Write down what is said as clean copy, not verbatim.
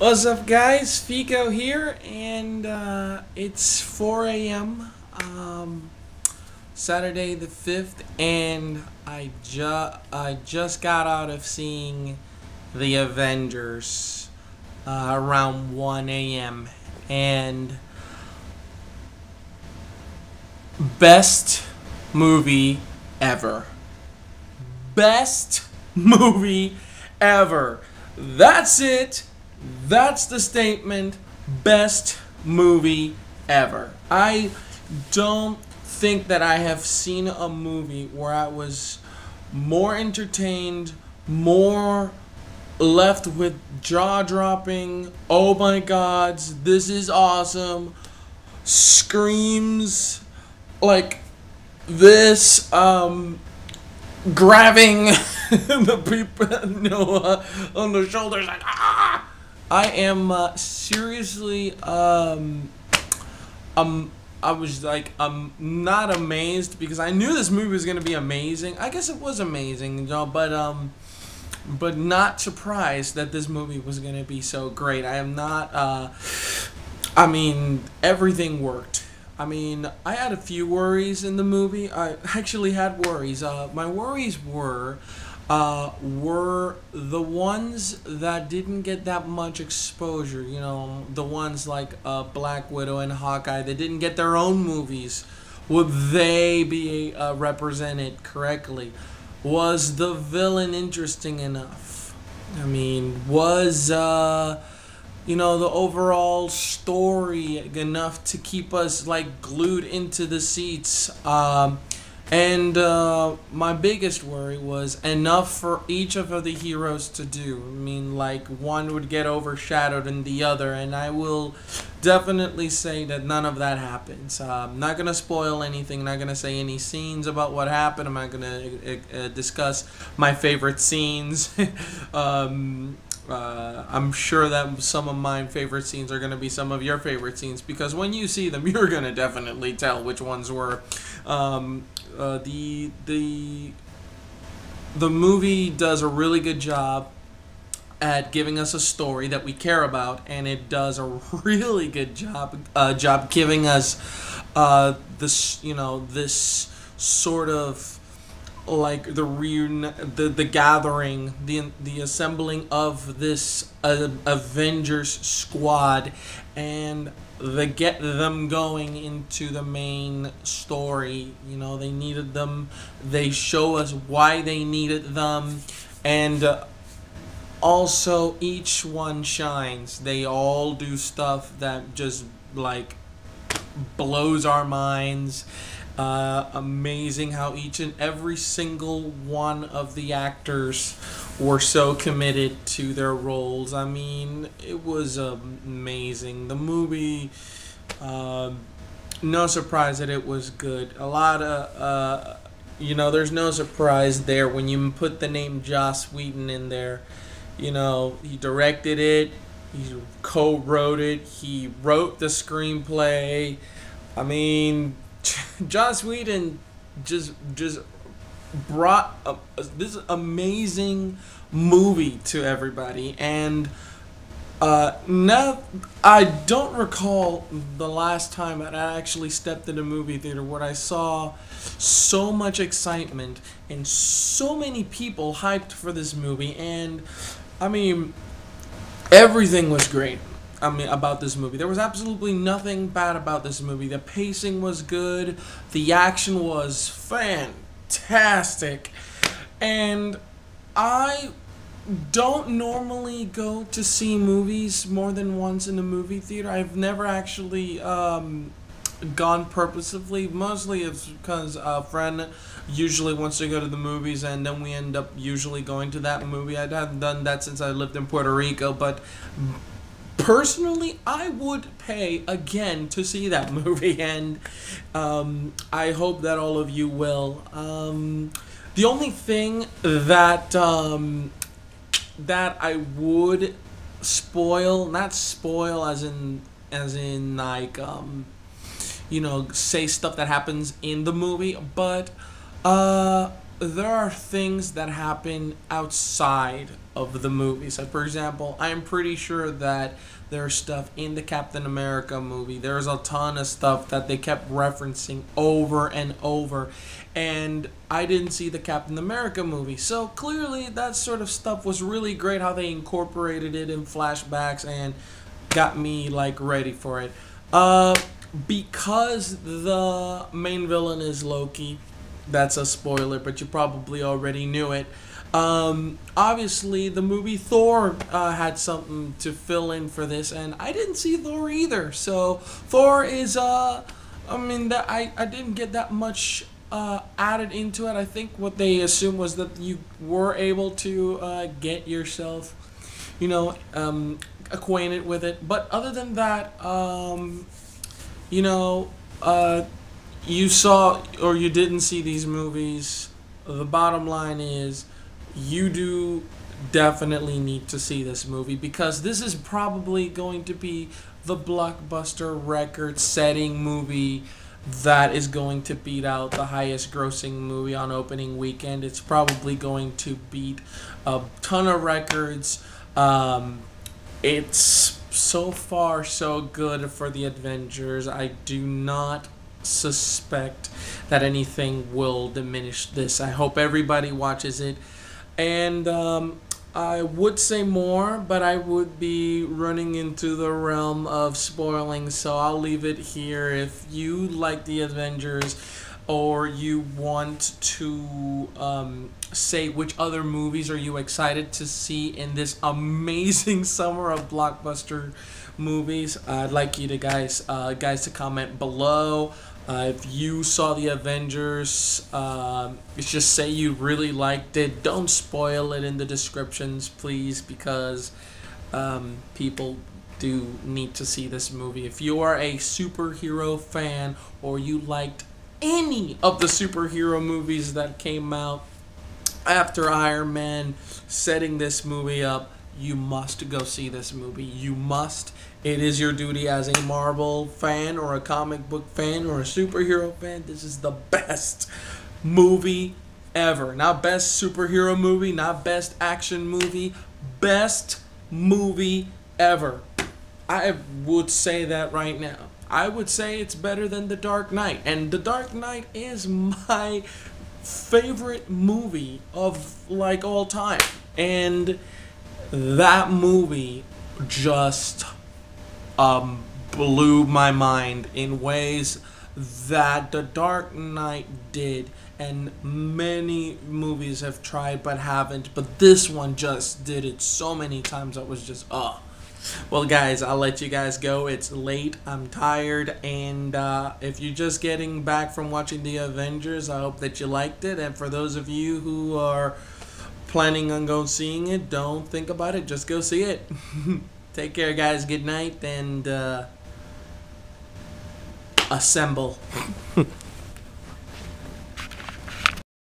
What's up, guys? Fico here, and it's 4 a.m. Saturday the 5th, and I just got out of seeing the Avengers around 1 a.m. and best movie ever. Best movie ever. That's it. That's the statement. Best movie ever. I don't think that I have seen a movie where I was more entertained, more left with jaw-dropping, oh my god, this is awesome, screams like this, grabbing the people on the shoulders like ah. I am seriously I was like not amazed because I knew this movie was gonna be amazing. I guess it was amazing, you know, but not surprised that this movie was gonna be so great. I am not. I mean, everything worked. I mean, I had a few worries in the movie. I actually had worries. My worries were the ones that didn't get that much exposure. You know, the ones like Black Widow and Hawkeye. They didn't get their own movies. Would they be represented correctly? Was the villain interesting enough? I mean, was you know, the overall story enough to keep us like glued into the seats? And my biggest worry was enough for each of the heroes to do. I mean, like, one would get overshadowed in the other, and I will definitely say that none of that happens. I'm not going to spoil anything, not going to say any scenes about what happened. I'm not going to discuss my favorite scenes. I'm sure that some of my favorite scenes are going to be some of your favorite scenes, because when you see them, you're going to definitely tell which ones were. The movie does a really good job at giving us a story that we care about, and it does a really good job giving us this sort of like the gathering, the assembling of this Avengers squad, and get them going into the main story. You know, they needed them. They show us why they needed them, and also each one shines. They all do stuff that just like blows our minds. Amazing how each and every single one of the actors were so committed to their roles. I mean, it was amazing. The movie, no surprise that it was good. A lot of, you know, there's no surprise there when you put the name Joss Whedon in there. You know, he directed it, he co-wrote it, he wrote the screenplay. I mean, Joss Whedon just brought this amazing movie to everybody, and now I don't recall the last time I actually stepped in a movie theater where I saw so much excitement and so many people hyped for this movie. And I mean, everything was great. I mean, about this movie. There was absolutely nothing bad about this movie. The pacing was good. The action was fantastic. And I don't normally go to see movies more than once in a movie theater. I've never actually gone purposefully. Mostly it's because a friend usually wants to go to the movies, and then we end up usually going to that movie. I haven't done that since I lived in Puerto Rico, but personally, I would pay again to see that movie, and I hope that all of you will. The only thing that that I would spoil, not spoil as in like you know, say stuff that happens in the movie, but there are things that happen outside of the movies. Like, for example, I'm pretty sure that there's stuff in the Captain America movie. There's a ton of stuff that they kept referencing over and over. And I didn't see the Captain America movie. So clearly that sort of stuff was really great how they incorporated it in flashbacks and got me like ready for it. Because the main villain is Loki, that's a spoiler, but you probably already knew it. Obviously, the movie Thor had something to fill in for this, and I didn't see Thor either. So Thor is, that I didn't get that much added into it. I think what they assumed was that you were able to get yourself, acquainted with it. But other than that, you know, you saw or you didn't see these movies. The bottom line is you do definitely need to see this movie, because this is probably going to be the blockbuster record setting movie that is going to beat out the highest grossing movie on opening weekend. It's probably going to beat a ton of records. It's so far so good for the Avengers. I do not suspect that anything will diminish this. I hope everybody watches it. And I would say more, but I would be running into the realm of spoiling, so I'll leave it here. If you like the Avengers, or you want to say which other movies are you excited to see in this amazing summer of blockbuster movies, I'd like you to guys to comment below. If you saw the Avengers, just say you really liked it. Don't spoil it in the descriptions, please, because people do need to see this movie. If you are a superhero fan, or you liked any of the superhero movies that came out after Iron Man setting this movie up, you must go see this movie. You must. It is your duty as a Marvel fan, or a comic book fan, or a superhero fan. This is the best movie ever. Not best superhero movie, not best action movie. Best movie ever. I would say that right now. I would say it's better than The Dark Knight. And The Dark Knight is my favorite movie of like all time. And that movie just blew my mind in ways that The Dark Knight did, and many movies have tried but haven't, but this one just did it so many times. I was just well, guys, I'll let you guys go. It's late, I'm tired, and if you're just getting back from watching the Avengers, I hope that you liked it. And for those of you who are planning on going seeing it, don't think about it, just go see it. Take care, guys. Good night, and assemble.